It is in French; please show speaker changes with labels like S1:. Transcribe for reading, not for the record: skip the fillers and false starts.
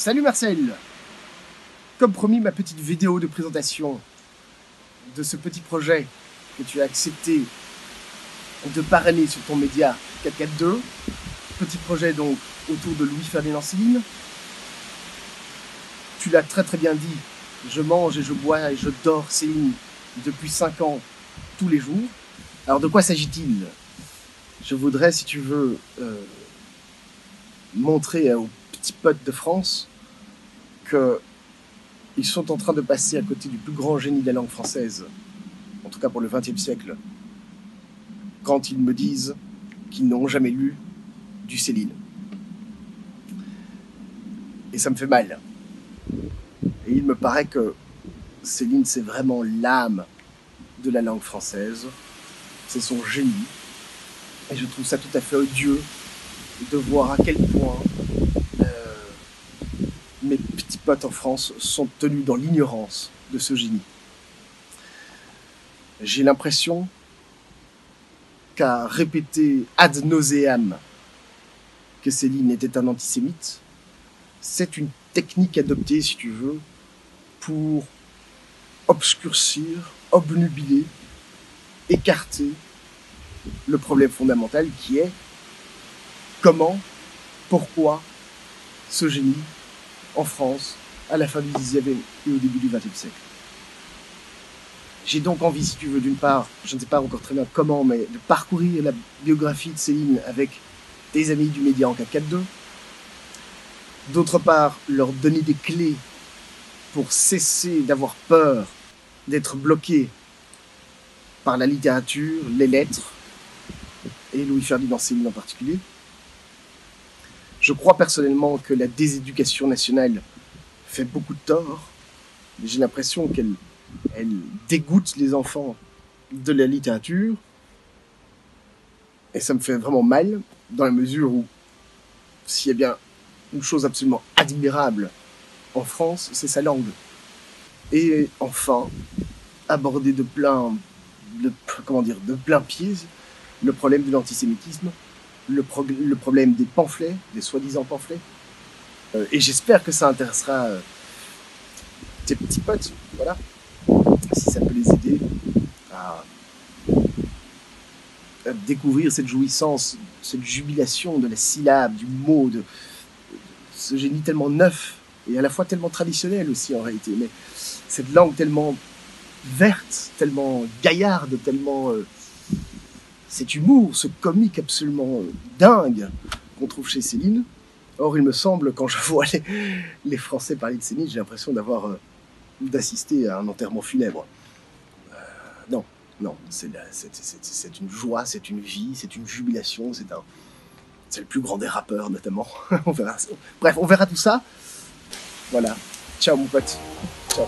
S1: Salut Marcel! Comme promis, ma petite vidéo de présentation de ce petit projet que tu as accepté de parrainer sur ton média 442. Petit projet donc autour de Louis-Ferdinand Céline. Tu l'as très très bien dit, je mange et je bois et je dors Céline depuis 5 ans tous les jours. Alors de quoi s'agit-il? Je voudrais, si tu veux, montrer aux petits potes de France qu'ils sont en train de passer à côté du plus grand génie de la langue française, en tout cas pour le XXe siècle, quand ils me disent qu'ils n'ont jamais lu du Céline. Et ça me fait mal. Et il me paraît que Céline, c'est vraiment l'âme de la langue française, c'est son génie. Et je trouve ça tout à fait odieux de voir à quel point mes petits potes en France sont tenus dans l'ignorance de ce génie. J'ai l'impression qu'à répéter ad nauseam que Céline était un antisémite, c'est une technique adoptée, si tu veux, pour obscurcir, obnubiler, écarter le problème fondamental qui est comment, pourquoi ce génie en France à la fin du XIXe et au début du XXe siècle. J'ai donc envie, si tu veux, d'une part, je ne sais pas encore très bien comment, mais de parcourir la biographie de Céline avec des amis du média en 442. D'autre part, leur donner des clés pour cesser d'avoir peur d'être bloqués par la littérature, les lettres, et Louis-Ferdinand Céline en particulier. Je crois personnellement que la déséducation nationale fait beaucoup de tort. J'ai l'impression qu'elle dégoûte les enfants de la littérature. Et ça me fait vraiment mal, dans la mesure où, s'il y a bien une chose absolument admirable en France, c'est sa langue. Et enfin, aborder de plein pied le problème de l'antisémitisme, le problème des pamphlets, des soi-disant pamphlets. Et j'espère que ça intéressera tes petits potes, voilà, si ça peut les aider à découvrir cette jouissance, cette jubilation de la syllabe, du mot, de ce génie tellement neuf et à la fois tellement traditionnel aussi en réalité, mais cette langue tellement verte, tellement gaillarde, tellement cet humour, ce comique absolument dingue qu'on trouve chez Céline. Or, il me semble, quand je vois les Français parler de Céline, j'ai l'impression d'assister à un enterrement funèbre. Non, c'est une joie, c'est une vie, c'est une jubilation, c'est le plus grand des rappeurs notamment. On verra. Bref, on verra tout ça. Voilà. Ciao mon pote. Ciao.